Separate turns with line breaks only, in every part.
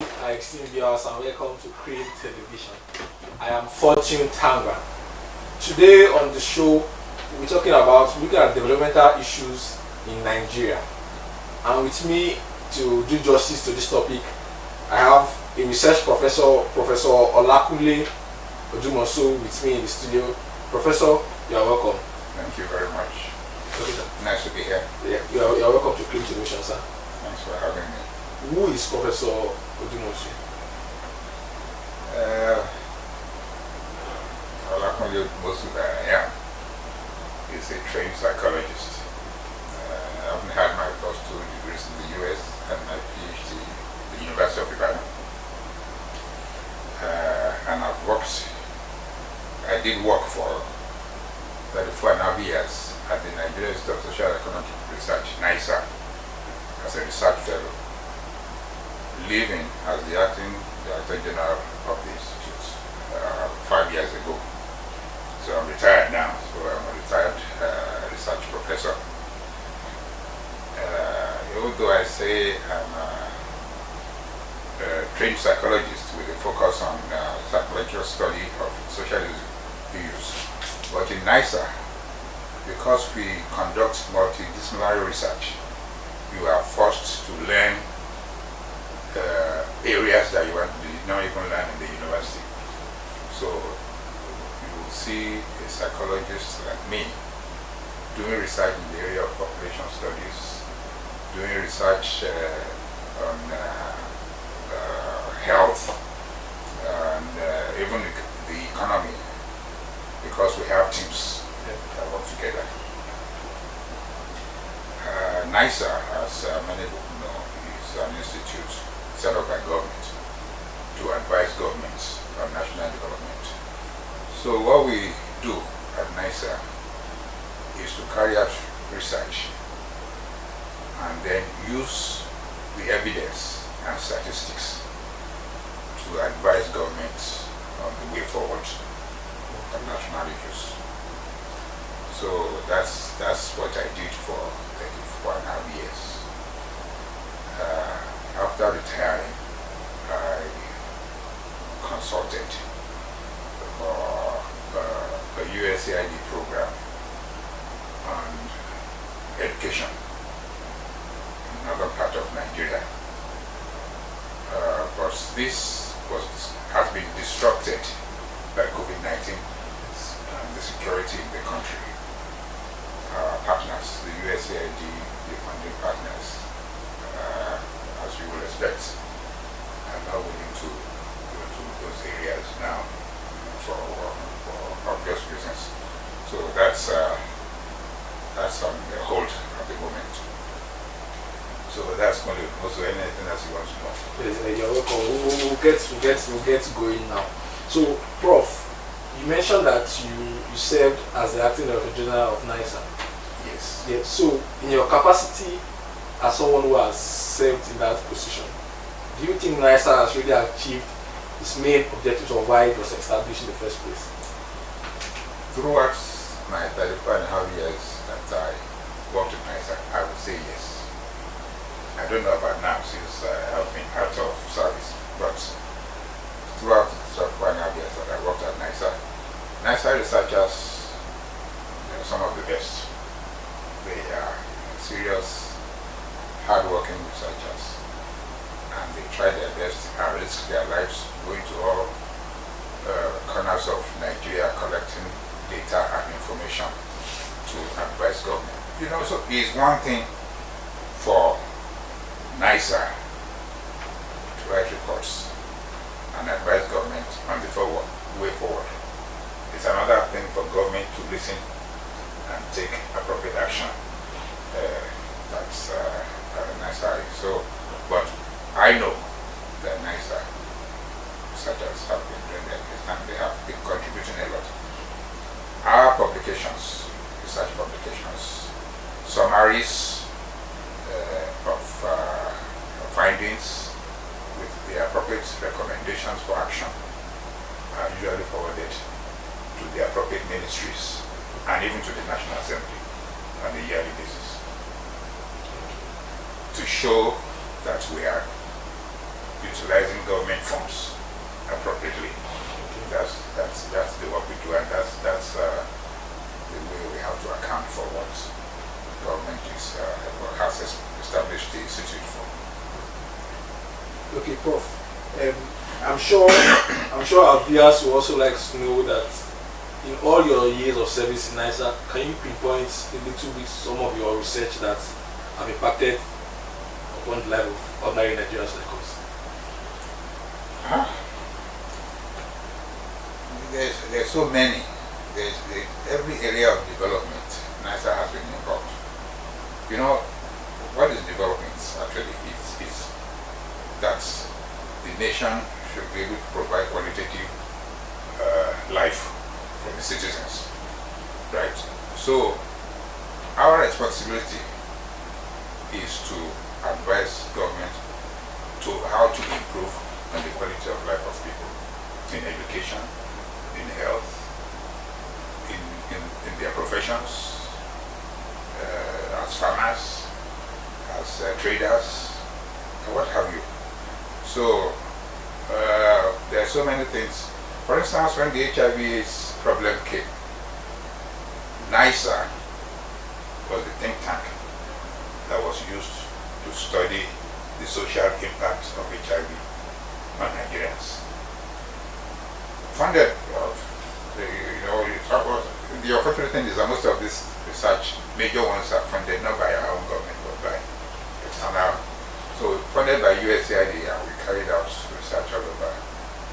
my esteemed viewers, and welcome to Cream Television. I am Fortune Tanga. Today on the show, we're talking about looking at developmental issues in Nigeria. And with me to do justice to this topic, I have a research professor, Professor Kunle Odumosu, with me in the studio. Professor, you are welcome.
Thank you very much.
Okay, sir.
Nice to be here.
Yeah, you are welcome to Cream Television, sir.
Thanks for having me.
Who is Professor Odumosu?
Odumosu, I am, is a trained psychologist. I've had my first 2 degrees in the US and my PhD at the University of Ibadan. And I did work for 34.5 years at the Nigerian Institute of Social and Economic Research, NISA, as a research fellow, leaving as the acting director general of the institute 5 years ago. So I'm retired now, so I'm a retired research professor. Although I say I'm a trained psychologist with a focus on psychological study of social issues, but in NISA, because we conduct multidisciplinary research, you are forced to learn areas that you did not even learn in the university. So you will see a psychologist like me doing research in the area of population studies, doing research on health and even the economy, because we have teams that work together. NISA, as many people know, is an institute set up by government to advise governments on national development. So what we do at NISA is to carry out research and then use the evidence and statistics to advise governments on the way forward on national issues. So that's what I did for 34.5 years. After retiring, I consulted for a USAID program on education in northern part of Nigeria. But this has been disrupted by COVID-19 and the security in the country. Our partners, the USAID, the funding partners, as you will expect, are not willing to go to those areas now for obvious reasons. So that's on the hold at the moment. So that's going to also anything else you want to know.
Yes, you're welcome. We'll get going now. So, Prof, you mentioned that you served as the acting director general of NISA.
Yes.
Yeah. So, in your capacity as someone who has served in that position, do you think NISA has really achieved its main objectives of why it was established in the first place?
Throughout my 35.5 years that I worked in NISA, I would say yes. I don't know about now since I have been out of service, but throughout the 35.5 years that I worked at NISA researchers, they are some of the best. They are serious, hard-working researchers, and they try their best and risk their lives going to all corners of Nigeria collecting data and information to advise government. You know, so it's one thing for NISA to write reports and advise government on the way forward. It's another thing for government to listen and take appropriate action. That's NISA. So, but I know that NISA researchers have been doing their best and they have been contributing a lot. Our publications, research publications, summaries of findings with the appropriate recommendations for action are usually forwarded to the appropriate ministries and even to the National Assembly on a yearly basis to show that we are utilizing government funds appropriately. That's the work we do, and that's the way we have to account for what government has established the institute for.
Okay, Prof. I'm sure our viewers will also like to know that in all your years of service in NISA, can you pinpoint a little bit some of your research that have impacted upon the life of ordinary Nigerians like us?
There's so many. There's every area of development, NISA has been involved. You know, what is development actually is that the nation should be able to provide qualitative life for the citizens, right? So our responsibility is to advise government to how to improve on the quality of life of people in education, in health, in their professions, as farmers, as traders, and what have you. So there are so many things. For instance, when the HIV/AIDS problem came, NISA was the think tank that was used to study the social impact of HIV on Nigerians. Funded, the unfortunate thing is that most of this research, major ones are funded not by our own government but by external. So funded by USAID, and we carried out research all over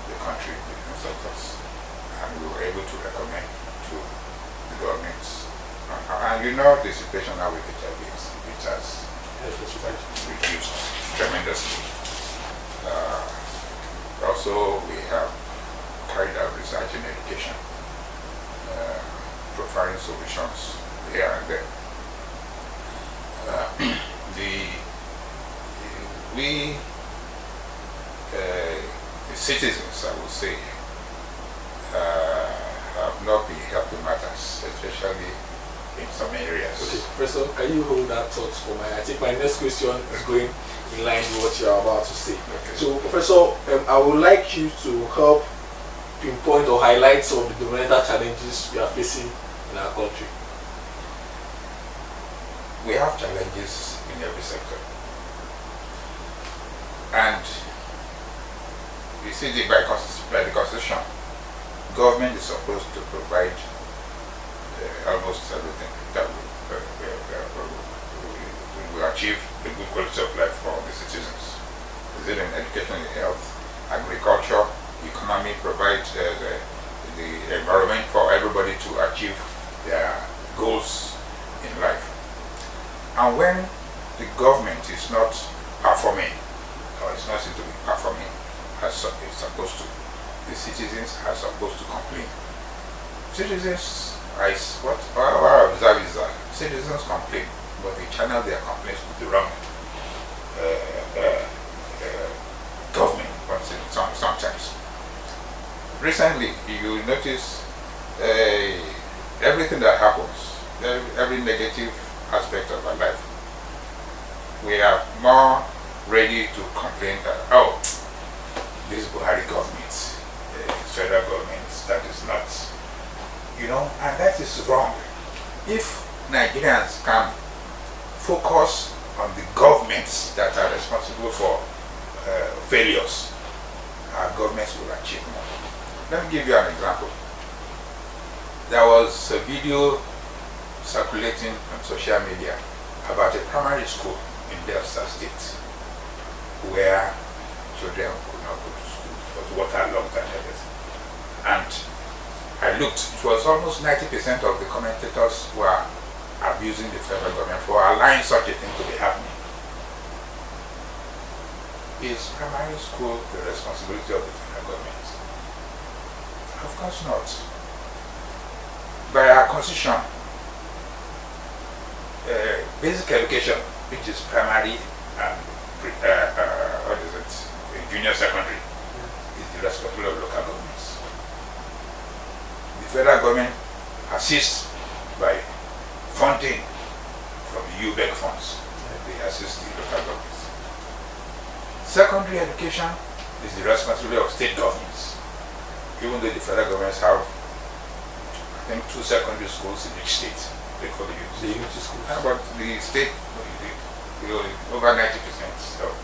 the country with consultants, and we were able to recommend to the governments. And you know the situation now with HIV, which has reduced tremendously. Also, we have carried out research in education, providing solutions here and there. The citizens, I would say, have not been helping matters, especially in some areas.
Okay, Professor, can you hold that thought for me? I think my next question is going in line with what you are about to say.
Okay.
So, Professor, I would like you to help pinpoint or highlight some of the developmental challenges we are facing in our country.
We have challenges in every sector. And you see, by the Constitution, government is supposed to provide almost everything that will achieve a good quality of life for the citizens. Is it in education, in health, agriculture, economy, provide the environment for everybody to achieve their goals in life. And when the government is not performing, or is not seen to be performing as it's supposed to, the citizens are supposed to complain. Citizens, what I observe is that citizens complain, but they channel their complaints to the wrong government sometimes. Recently, you notice everything that happens, every negative aspect of our life, we are more ready to complain that, oh, this Buhari government, federal government, that is not, and that is wrong. If Nigerians can focus on the governments that are responsible for failures, our governments will achieve more. Let me give you an example. There was a video circulating on social media about a primary school in Delta State where children could not go to school. It was waterlogged and everything. And I looked, it was almost 90% of the commentators were abusing the federal government for allowing such a thing to be happening. Is primary school the responsibility of the federal government? Of course not. By our constitution, basic education, which is primary and junior secondary, is the responsibility of local governments. The federal government assists by funding from the UBEC funds. They assist the local governments. Secondary education is the responsibility of state governments. Even though the federal governments have, I think, 2 secondary schools in each state. They call it
The unity schools.
but the state, over 90% of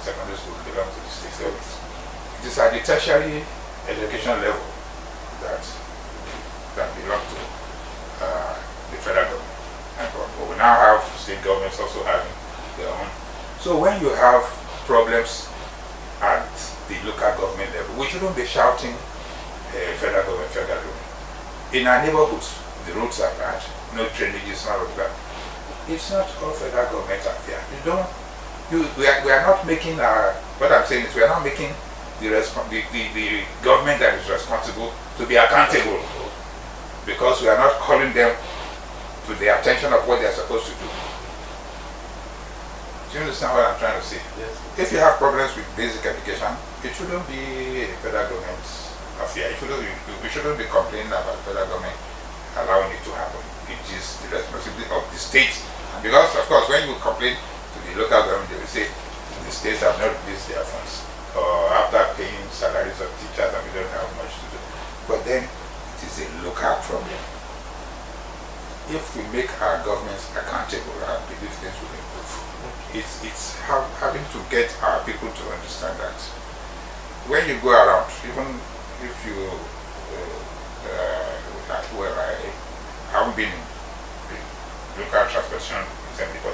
secondary schools belong to the state government. It is at the tertiary education level that belong to the federal government. And but we now have state governments also having their own. So when you have problems at the local government level, we shouldn't be shouting federal government, federal government. In our neighborhoods, the roads are bad, no drainage is not like that. It's not all federal government affair. We are not making what I'm saying is we are not making the government that is responsible to be accountable, because we are not calling them to the attention of what they are supposed to do. Do you understand what I'm trying to say?
Yes.
If you have problems with basic education, it shouldn't be a federal government's affair. We shouldn't be complaining about the federal government allowing it to happen. It is the responsibility of the states. Because, of course, when you complain to the local government, they will say the states have not released their funds, or after paying salaries of teachers and we don't have much to do. But then it is a local problem. If we make our governments accountable, I believe things will improve. It's having to get our people to understand that when you go around, even if you, where I haven't been in local transportation recently, but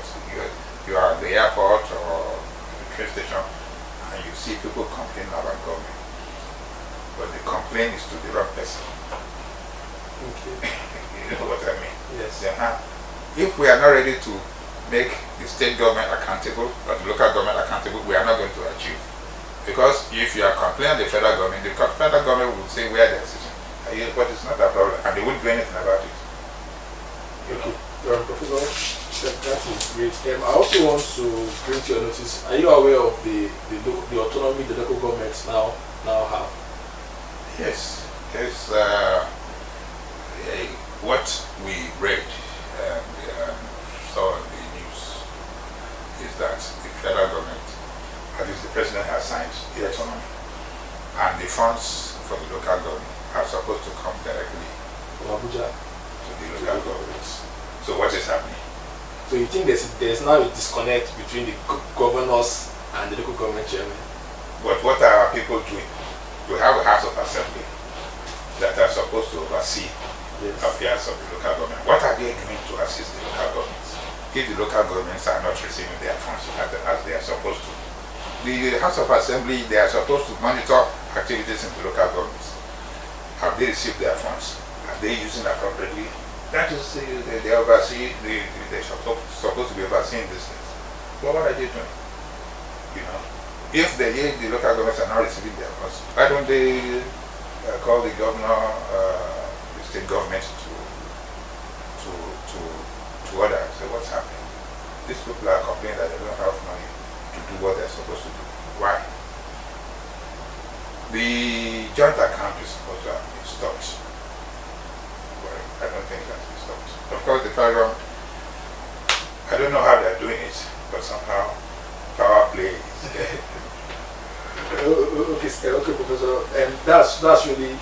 you are at the airport or the train station and you see people complaining about government, but the complaint is to the wrong person.
Okay.
You know what I mean?
Yes.
If we are not ready to make the state government accountable or the local government accountable, we are not going to achieve. Because if you are complaining the federal government, the federal government will say where they are sitting. But it's not a problem, and they won't do anything about it.
Okay. Professor, that is great. I also want to bring to your notice, are you aware of the autonomy the local governments now have?
Yes. Yes. What we read and saw in the news is that the federal government, at least the president, has signed the autonomy, and the funds for the local government are supposed to come directly
From Abuja
to the local governments. So what is happening?
So you think there's now a disconnect between the governors and the local government chairman?
But what are our people doing? We have a House of Assembly that are supposed to oversee affairs of the local government. What are they doing to assist the local governments if the local governments are not receiving their funds as they are supposed to? The House of Assembly, they are supposed to monitor activities in the local governments. Have they received their funds? Are they using appropriately? That is, they oversee, they're supposed to be overseeing these things. But what are they doing? You know, if the local governments are not receiving their funds, why don't they call the governor, the state government to order? Say, what's happening? These people are complaining that they don't have money to do what they're supposed to do. Why? The joint account is supposed to have been stopped. But I don't think that's been stopped. Of course, the federal, I don't know how they're doing it, but somehow power play is there.
Okay, Professor, and that's really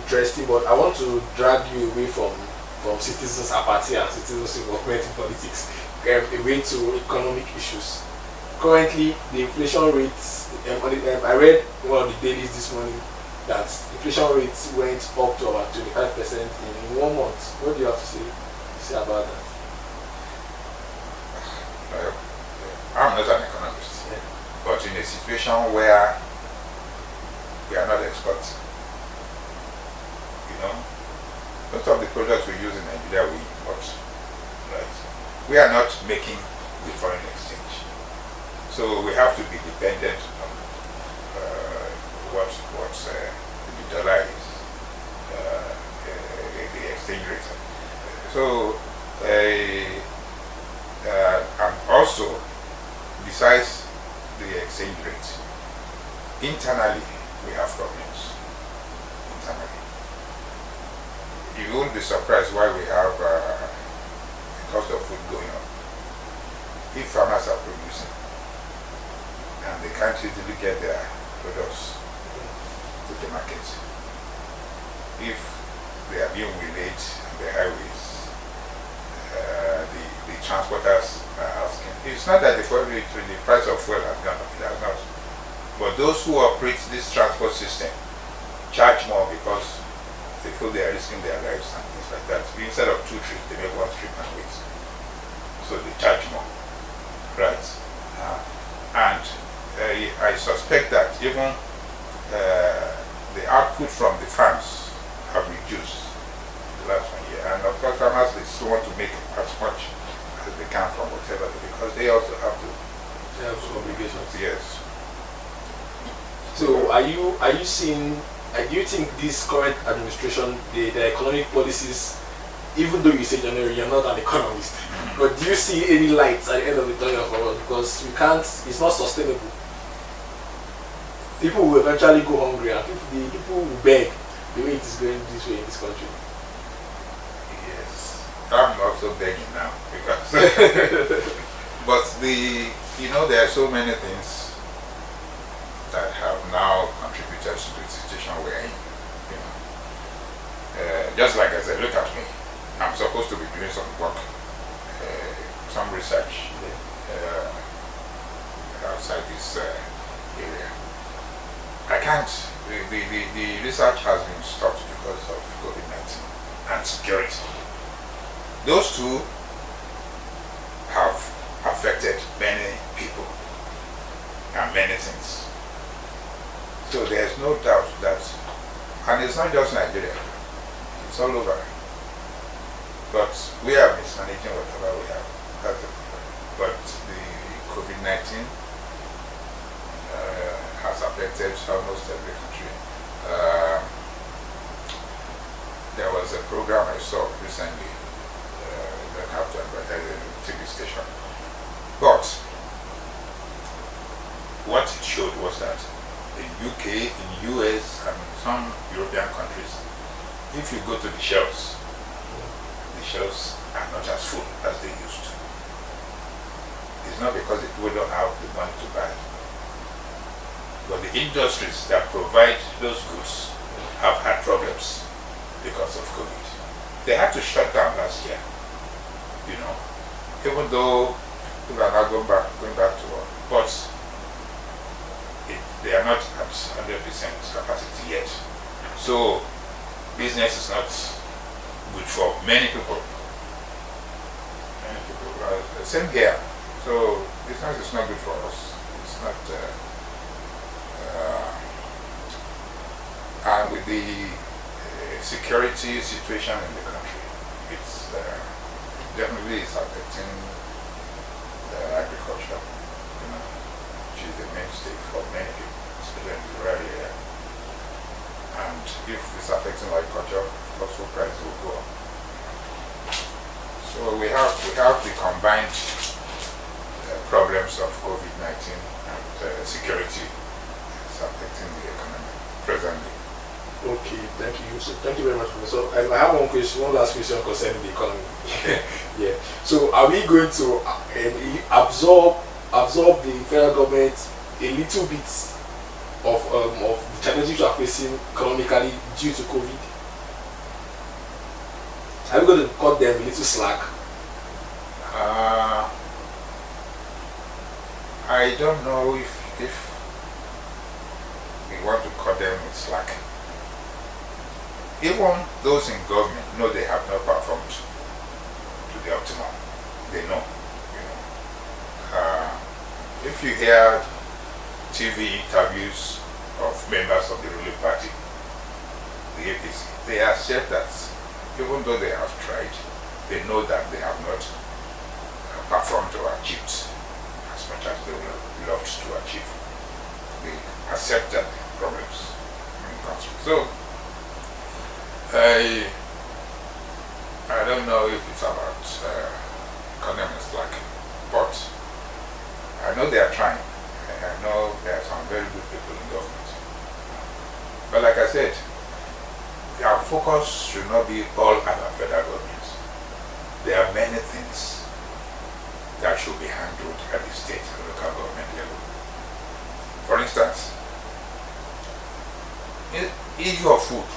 interesting. But I want to drag you away from citizens' apathy and citizens' involvement in politics, away to economic issues. Currently, the inflation rates. I read one of the dailies this morning that inflation rates went up to about 25% in 1 month. What do you have to say about that?
I'm not an economist, but in a situation where we are not experts, you know, most of the products we use in Nigeria we import, right? We are not making the foreign exchange, so we have to be dependent on what the dollar is, the exchange rate. So, and also, besides the exchange rate, internally we have problems. Internally, you won't be surprised why we have the cost of food going up. If farmers are producing and they can't easily get their products to the market. If they are being waylaid on the highways, the transporters are asking. It's not that the price of fuel has gone up, it has not. But those who operate this transport system charge more because they feel they are risking their lives and things like that. Instead of 2 trips, they make 1 trip and wait. So they charge more, right? And I suspect that even the output from the farms have reduced the last 1 year. And of course, farmers, they still want to make as much as they can from whatever, because they also have to.
They have some obligations.
Yes.
So are you seeing? Do you think this current administration, the economic policies, even though you say January, you're not an economist, but do you see any lights at the end of the tunnel for us? Because we can't. It's not sustainable. People will eventually go hungry, and people will beg the way it is going this way in this country.
Yes, I'm also begging now because, but there are so many things that have now contributed to the situation we're in. Just like I said, look at me. I'm supposed to be doing some work, some research outside this area. I can't. The research has been stopped because of COVID-19 and security. Those two have affected many people and many things. So there's no doubt that, and it's not just Nigeria, it's all over. But we are mismanaging whatever we have. That's the problem. But the COVID-19 has affected almost every country. There was a program I saw recently that have to advertise in a TV station. But what it showed was that in UK, in US, and some European countries, if you go to the shelves are not as full as they used to. It's not because the people don't have the money to buy, but the industries that provide those goods have had problems because of COVID. They had to shut down last year, even though people are now going back to work, but they are not at 100% capacity yet. So business is not good for many people. Same here. So business is not good for us. It's not. And with the security situation in the country, it's definitely is affecting agriculture, which is the mainstay for many people, especially in the rural area. And if it's affecting agriculture, also prices will go up. So we have the combined problems of COVID-19 and security is affecting the economy presently.
Okay, thank you. So thank you very much, Professor. I have one last question concerning the economy. Yeah. So are we going to absorb the federal government a little bit of the challenges we are facing economically due to COVID? Are we going to cut them a little slack?
I don't know if we want to cut them with slack. Even those in government know they have not performed to the optimum. They know. If you hear TV interviews of members of the ruling party, the APC, they accept that even though they have tried, they know that they have not performed or achieved as much as they would have loved to achieve. They accept that problems in the country. So I don't know if it's about economists lacking, but I know they are trying. I know there are some very good people in government. But like I said, our focus should not be all at the federal government. There are many things that should be handled at the state and local government level. For instance, issue of food.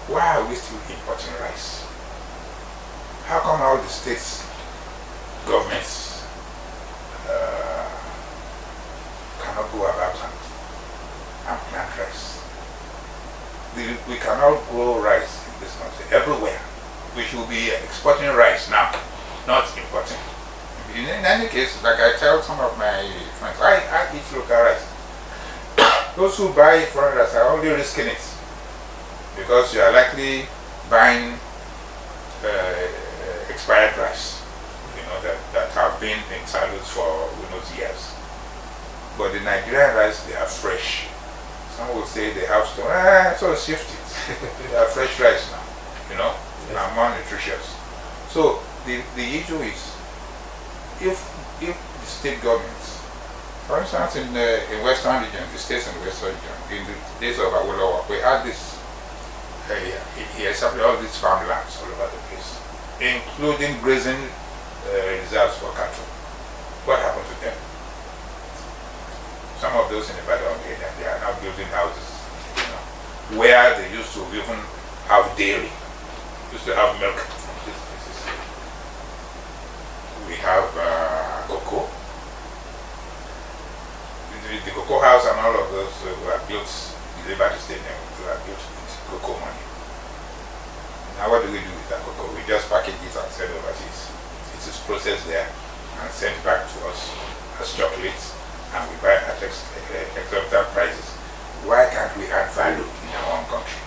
Why are we still importing rice? How come all the states governments cannot go about and plant rice? We cannot grow rice in this country everywhere. We should be exporting rice now, not importing. In any case, like I tell some of my friends, I eat local rice. Those who buy foreign rice are only risking it because you are likely buying expired rice, that have been in silos for who knows years. But the Nigerian rice, they are fresh. Some will say they have stone. So shift it. They are fresh rice now, yes. And more nutritious. So the issue is, if the state governments, for instance, in Western region, the states in the Western region, in the days of Awolowo, we had this. He established all these farmlands all over the place, including grazing reserves for cattle. What happened to them? Some of those in the Ibadan area, they are now building houses, where they used to even have dairy, used to have milk. We have cocoa. The cocoa house and all of those were built in Liberty Stadium, were built with cocoa money. Now what do we do with that cocoa? We just package it and send overseas. It is processed there and sent back to us as chocolates, and we buy at exorbitant prices. Why can't we add value in our own country?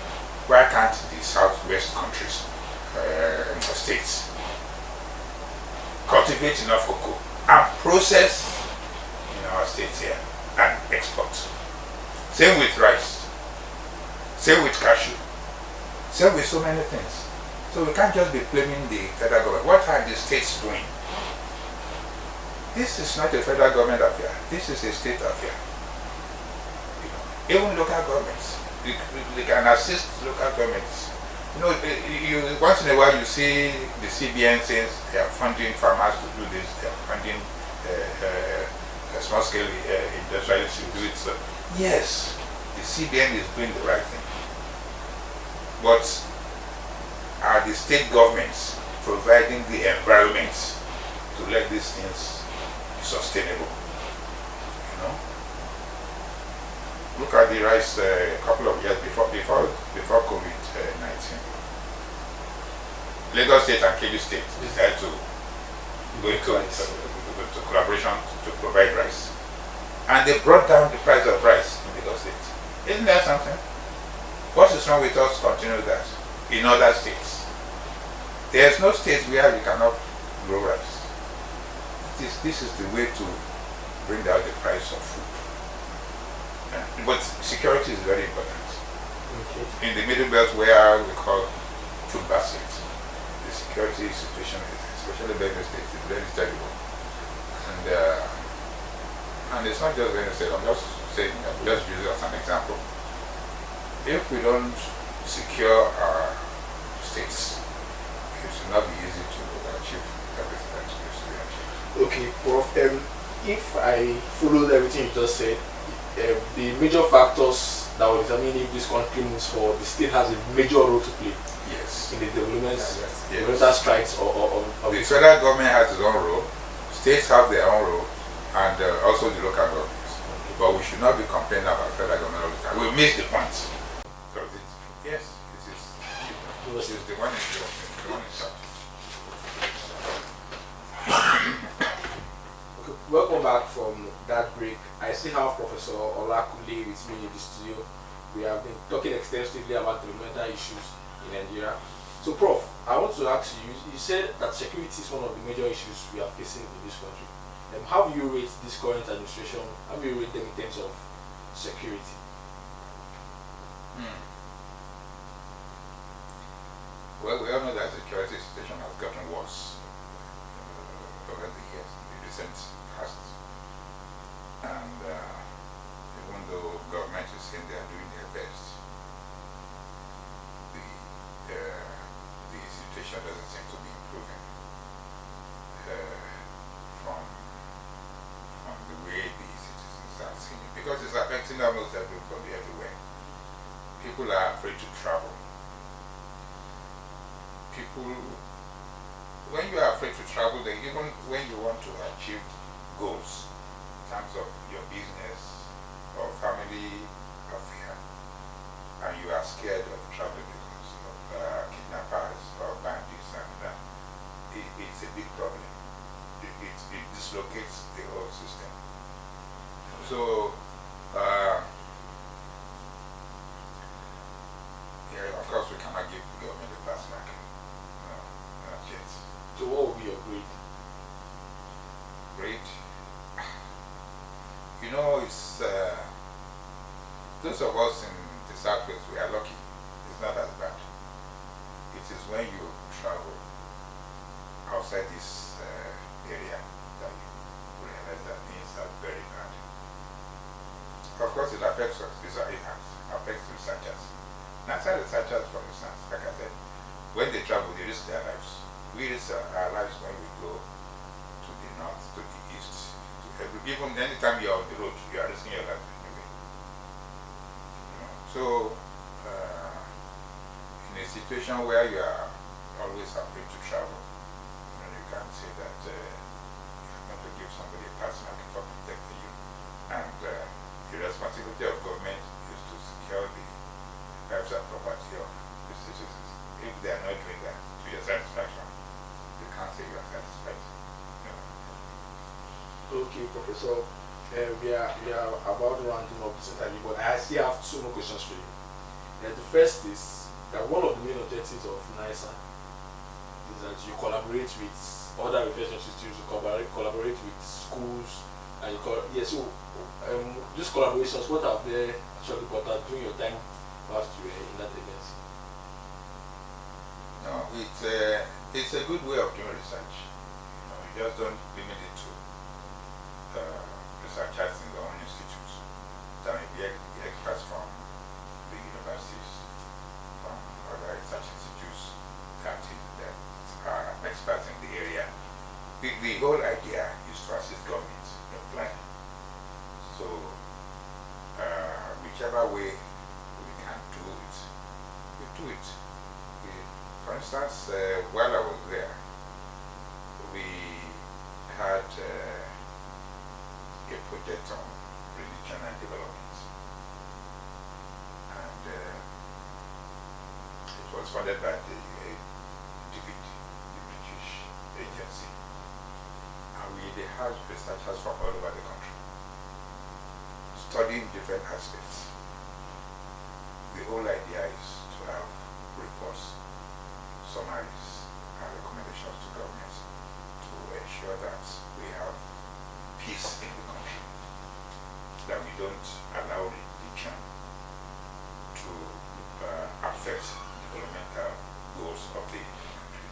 Why can't the southwest countries, states, cultivate enough cocoa and process in our states here and export? Same with rice, same with cashew, same with so many things. So we can't just be blaming the federal government. What are the states doing? This is not a federal government affair. This is a state affair. Even local governments, they can assist local governments. Once in a while you see the CBN says they are funding farmers to do this, they are funding small-scale industrialists to do it. So, yes, the CBN is doing the right thing. But are the state governments providing the environment to let these things be sustainable? Look at the rice a couple of years before COVID-19. Lagos State and Kebbi State decided to go into collaboration to provide rice. And they brought down the price of rice in Lagos State. Isn't that something? What is wrong with us continuing that in other states? There's no state where we cannot grow rice. This is the way to bring down the price of food. But security is very important. Okay. In the middle belt, where we call food basket, the security situation, especially in Benue State, is very terrible. And it's not just Benue State. I'm just using it as an example. If we don't secure our states, it will not be easy to achieve everything that is supposed to be achieved.
Okay, Prof. If I followed everything you just said, the major factors that will determine if this country moves forward, the state has a major role to play.
Yes.
In the developmental strides of
the federal government has its own role, states have their own role, and also the local governments. Okay. But we should not be complaining about federal government all the time. We miss the point. Yes, it is the one in charge.
Welcome back from that break. I still have Professor Kunle with me in the studio. We have been talking extensively about developmental issues in Nigeria. So, Prof, I want to ask you, you said that security is one of the major issues we are facing in this country. How do you rate this current administration? How do you rate them in terms of security?
Well, we all know that the security situation has gotten worse over the years, in the recent past. And even though government is saying they are doing their best, the situation doesn't seem to be improving from the way the citizens are seeing probably everywhere. People are afraid to travel. People, when you are afraid to travel, then even when you want to achieve goals in terms of your business or family affair, and you are scared of traveling because of kidnappers or bandits, and it's a big problem. It dislocates the whole system. So, yeah, of course, we cannot give the government a pass mark. No, not yet.
So what would be your grade?
Grade? You know, it's those of us in the Southwest, we are lucky. It's not as bad. It is when you travel outside this area that you realize that things are very bad. Of course, it affects us. It affects researchers. NASA researchers, for instance, like I said, when they travel, they risk their lives. We risk our lives when we go to the north, to the east, to even anytime you are on the road, you are risking your life anyway. So, in a situation where you are always afraid to travel, you can say that you're going to give somebody a pass mark for protecting you. And the responsibility of government is to secure the lives and property of the citizens. If they are not doing that to your satisfaction, you can't say you are satisfied.
Okay, Professor. We are about rounding up this interview, but I still have two more questions for you. The first is that one of the main objectives of NISA is that you collaborate with other research institutes, you collaborate with schools, and these collaborations, what have they actually got out during your time whilst you were in that agency?
No, it's a good way of doing research. You just don't limit it to researchers in their own institutes. There may be experts from the universities, from other research institutes that are experts in the area. The whole idea is to assist governments in planning. So, whichever way we can do it, we do it. For instance, while I was there, we had a project on religion and development. And it was funded by the British agency. And they had researchers from all over the country studying different aspects. The whole idea is to have reports, summaries, and recommendations to governments to ensure that we have peace in the country, that we don't allow religion to affect developmental goals of the country.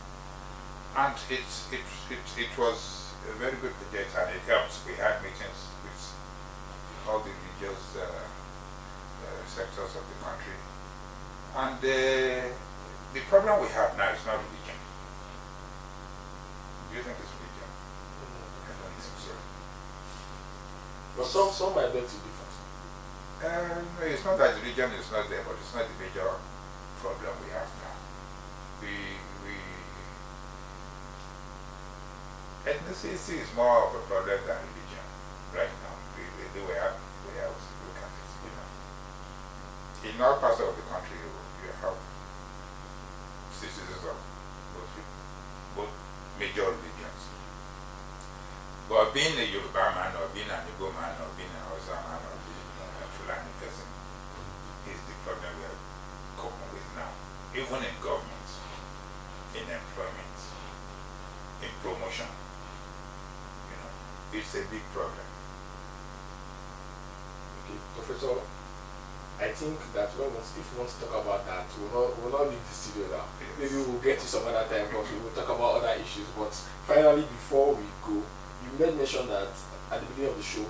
And it was a very good project, and it helped. We had meetings with all the religious sectors of the country. And the problem we have now is not religion. Do you think it's religion? I don't think so.
But some might beg to differ.
No, it's not that religion is not there, but it's not the major problem we have now. Ethnicity is more of a problem than religion right now. The way I look at it, In all parts of the country, you have citizens of both major religions. But being a Yoruba man, or being an Igbo man, or being a Hausa man, or being a Fulani person is the problem we are coping with now. Even in government, in employment, in promotion, it's a big problem.
Okay, Professor, I think that if we want to talk about that, we'll not leave the studio now.
Yes.
Maybe we'll get to some other time because we will talk about other issues. But finally, before we go, you made mention that at the beginning of the show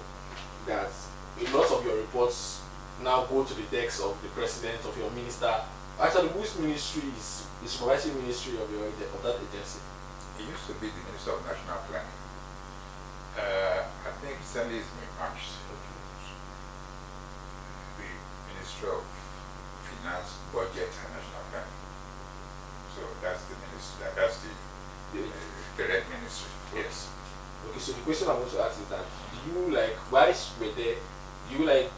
that a lot of your reports now go to the desk of the president, of your minister. Actually, which ministry is the supervisory ministry of that agency?
It used to be the Minister of National Planning. I think recently it's been merged. The
Okay, so the question I'm going to ask is that, do you like, whilst we're there, do you like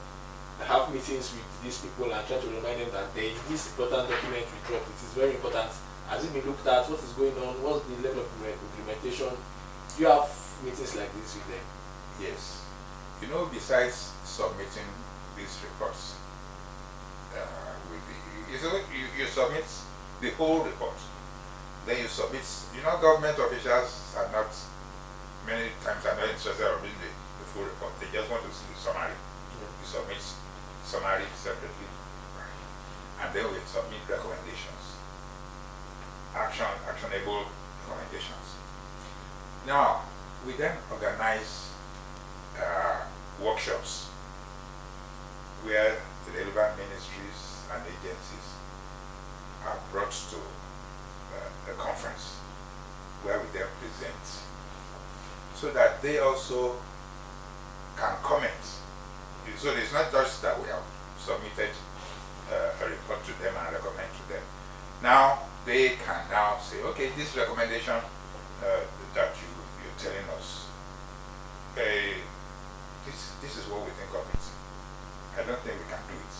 have meetings with these people and try to remind them that there is this important document we dropped, it is very important, has it been looked at, what is going on, what's the level of implementation? Do you have meetings like this with them?
Yes. You know, besides submitting these reports, with the, you submit the whole report. Then you submit, you know, government officials are not, many times are not interested in reading the full report. They just want to see the summary. You submit summary separately, and then we submit recommendations, actionable recommendations. Now, we then organize workshops where the relevant ministries and agencies are brought to a conference where we then present, so that they also can comment. So it's not just that we have submitted a report to them and recommend to them. Now they can now say, okay, this recommendation that you're telling us, this is what we think of it. I don't think we can do it.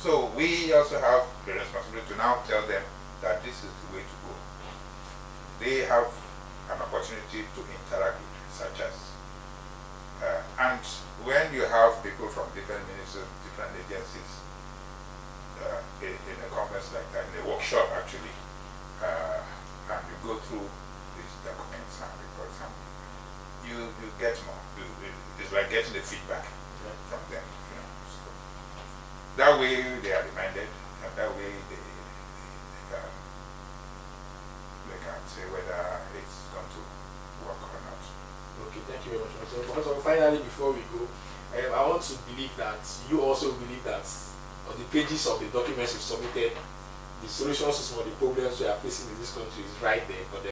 So we also have the responsibility to now tell them that this is the way to go. They have an opportunity to interact with researchers. And when you have people from different ministries, different agencies in a conference like that, in a workshop actually, and you go through these documents and reports, and you get more. It's like getting the feedback from them. You know. So that way they are reminded, and that way they can say whether it's going to work or not.
Okay, thank you very much. So finally, before we go, I want to believe that you also believe that on the pages of the documents you submitted, the solutions to some of the problems we are facing in this country is right there. But